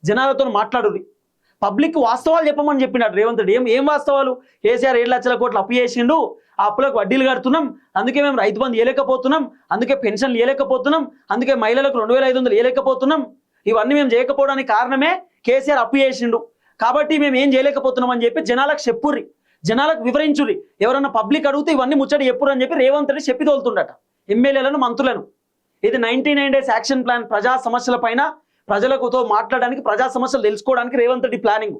జనాలతో మాట్లాడుర్రి, పబ్లిక్ వాస్తవాలు చెప్పమని చెప్పినాడు రేవంత్ రెడ్డి. ఏం వాస్తవాలు? కేసీఆర్ 7 లక్షల కోట్లు అప్పు చేసిండు, ఆ అప్పులకు వడ్డీలు కడుతున్నాం, అందుకే మేము రైతు బంధు ఇవ్వలేకపోతున్నాం, అందుకే పెన్షన్లు ఇవ్వలేకపోతున్నాం, అందుకే మహిళలకు 2500 ఇవ్వలేకపోతున్నాం. ఇవన్నీ మేము చేయకపోవడానికి కారణమే కేసీఆర్ అప్పు చేసిండు, కాబట్టి మేము ఏం చేయలేకపోతున్నాం అని చెప్పి జనాలకు చెప్పుర్రి, జనాలకు వివరించుర్రి. ఎవరన్నా పబ్లిక్ అడిగితే ఇవన్నీ ముచ్చట చెప్పుర్రి అని చెప్పి రేవంత్ రెడ్డి చెప్పి తోలుతుండట ఎమ్మెల్యేలను, మంత్రులను. ఇది 99 డేస్ యాక్షన్ ప్లాన్. ప్రజా సమస్యల పైన ప్రజలతో మాట్లాడడానికి, ప్రజా సమస్యలు తెలుసుకోవడానికి రేవంత్ రెడ్డి ప్లానింగ్.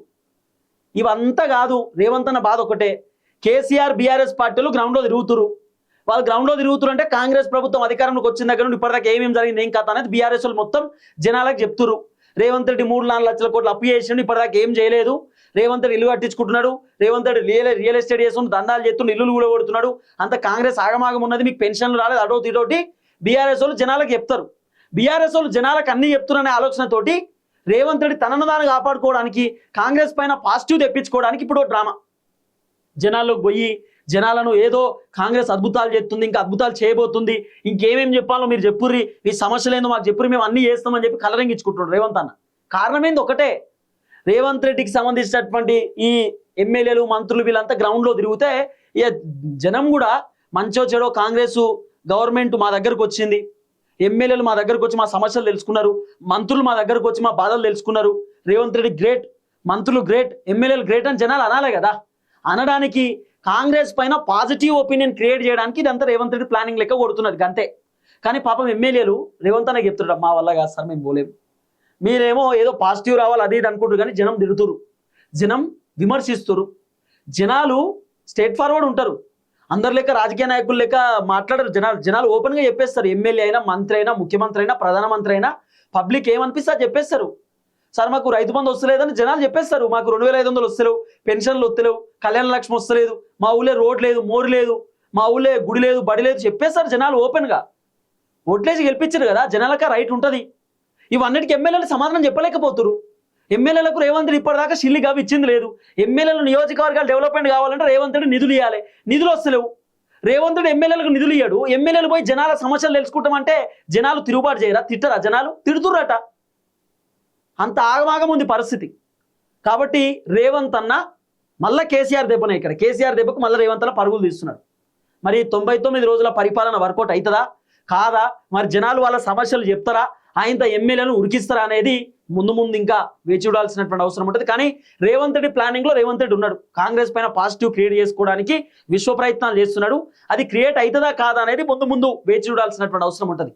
ఇవంతా కాదు, రేవంత్ అన్న బాధ ఒకటే, కేసీఆర్ బీఆర్ఎస్ పార్టీలు గ్రౌండ్లో తిరుగుతురు. వాళ్ళు గ్రౌండ్లో తిరుగుతురు అంటే కాంగ్రెస్ ప్రభుత్వం అధికారంలోకి వచ్చిన దగ్గర నుండి ఇప్పటిదాకా ఏమేమి జరిగింది, ఏం కథ అనేది బీఆర్ఎస్ వాళ్ళు మొత్తం జనాలకు చెప్తురు. రేవంత్ రెడ్డి 3-4 లక్షల కోట్లు అప్పు చేసిండు, ఇప్పటిదాకా ఏం చేయలేదు. రేవంత్ రెడ్డి ఇల్లు కట్టించుకుంటున్నాడు, రేవంత్ రెడ్డి రియల్ ఎస్టేట్ చేస్తుండు, దందాలు చేస్తుండు, ఇల్లులు కూడా కొడుతున్నాడు, అంత కాంగ్రెస్ ఆగమాగం ఉన్నది, మీకు పెన్షన్లు రాలేదు, అటోటి ఇటోటి బీఆర్ఎస్ వాళ్ళు జనాలకు చెప్తారు. బీఆర్ఎస్ వాళ్ళు జనాలకు అన్ని చెప్తున్నారనే ఆలోచనతోటి రేవంత్ రెడ్డి తనను తాను కాపాడుకోవడానికి, కాంగ్రెస్ పైన పాజిటివ్ తెప్పించుకోవడానికి ఇప్పుడు డ్రామా. జనాల్లోకి పోయి జనాలను ఏదో కాంగ్రెస్ అద్భుతాలు చేస్తుంది, ఇంకా అద్భుతాలు చేయబోతుంది, ఇంకేమేమి చెప్పాలో మీరు చెప్పుర్రి, మీ సమస్యలు ఏందో మాకు చెప్పుర్రి, మేము అన్ని చేస్తామని చెప్పి కలరింగ్ ఇచ్చుకుంటున్నాడు రేవంత్ అన్న. కారణం ఏంది ఒకటే, రేవంత్ రెడ్డికి సంబంధించినటువంటి ఈ ఎమ్మెల్యేలు, మంత్రులు వీళ్ళంతా గ్రౌండ్లో తిరిగితే ఇక జనం కూడా మంచో చెడో కాంగ్రెస్ గవర్నమెంట్ మా దగ్గరకు వచ్చింది, ఎమ్మెల్యేలు మా దగ్గరకు వచ్చి మా సమస్యలు తెలుసుకున్నారు, మంత్రులు మా దగ్గరకు వచ్చి మా బాధలు తెలుసుకున్నారు, రేవంత్ రెడ్డి గ్రేట్, మంత్రులు గ్రేట్, ఎమ్మెల్యేలు గ్రేట్ అని జనాలు అనాలే కదా. అనడానికి కాంగ్రెస్ పైన పాజిటివ్ ఒపీనియన్ క్రియేట్ చేయడానికి ఇదంతా రేవంత్ రెడ్డి ప్లానింగ్ లెక్క కొడుతున్నది అంతే. కానీ పాపం ఎమ్మెల్యేలు రేవంత్ అనే చెప్తున్నారు, మా వల్ల కాదు సార్, మేము పోలేము, మీరేమో ఏదో పాజిటివ్ రావాలి అది ఇది అనుకుంటారు. కానీ జనం తిడుతురు, జనం విమర్శిస్తురు, జనాలు స్ట్రేట్ ఫార్వర్డ్ ఉంటారు. అందరు లెక్క రాజకీయ నాయకులు లెక్క మాట్లాడరు జనాలు ఓపెన్గా చెప్పేస్తారు. ఎమ్మెల్యే అయినా, మంత్రి అయినా, ముఖ్యమంత్రి అయినా, ప్రధానమంత్రి అయినా పబ్లిక్ ఏమనిపిస్తే అది చెప్పేస్తారు. సార్ మాకు రైతు బంధు వస్తలేదని జనాలు చెప్పేస్తారు, మాకు 2500 వస్తలేవు, పెన్షన్లు వస్తలేవు, కళ్యాణ లక్ష్మి వస్తలేదు, మా ఊళ్ళో రోడ్ లేదు, మోరు లేదు, మా ఊళ్ళో గుడి లేదు, బడి లేదు చెప్పేస్తారు జనాలు ఓపెన్గా. ఓట్లేసి గెలిపించారు కదా, జనాలక రైట్ ఉంటుంది. ఇవన్నిటికీ ఎమ్మెల్యేలు సమాధానం చెప్పలేకపోతున్నారు. ఎమ్మెల్యేలకు రేవంత్ రెడ్డి ఇప్పటిదాకా షిల్లి కావి ఇచ్చింది లేదు. ఎమ్మెల్యేలు నియోజకవర్గాలు డెవలప్మెంట్ కావాలంటే రేవంత్ రెడ్డి నిధులు ఇవ్వాలి, నిధులు వస్తలేవు. రేవంత్ రెడ్డి ఎమ్మెల్యేలకు నిధులు ఇయ్యాడు, ఎమ్మెల్యేలు పోయి జనాల సమస్యలు తెలుసుకుంటామంటే జనాలు తిరుగుబాటు చేయరా, తిట్టరా, జనాలు తిడుతుర్రట. అంత ఆగమాగం ఉంది పరిస్థితి. కాబట్టి రేవంత్ అన్న మళ్ళీ కేసీఆర్ దెబ్బనే, ఇక్కడ కేసీఆర్ దెబ్బకు మళ్ళీ రేవంత్ అన్న పరుగులు తీస్తున్నాడు. మరి 99 రోజుల పరిపాలన వర్కౌట్ అవుతుందా కాదా, మరి జనాలు వాళ్ళ సమస్యలు చెప్తారా, ఆయన ఎమ్మెల్యేలను ఉరికిస్తారా అనేది ముందు ఇంకా వేచి చూడాల్సినటువంటి అవసరం ఉంటుంది. కానీ రేవంత్ రెడ్డి ప్లానింగ్లో రేవంత్ రెడ్డి ఉన్నాడు, కాంగ్రెస్ పైన పాజిటివ్ క్రియేట్ చేసుకోవడానికి విశ్వ ప్రయత్నాలు చేస్తున్నాడు. అది క్రియేట్ అవుతుందా కాదా అనేది ముందు వేచి చూడాల్సినటువంటి అవసరం ఉంటుంది.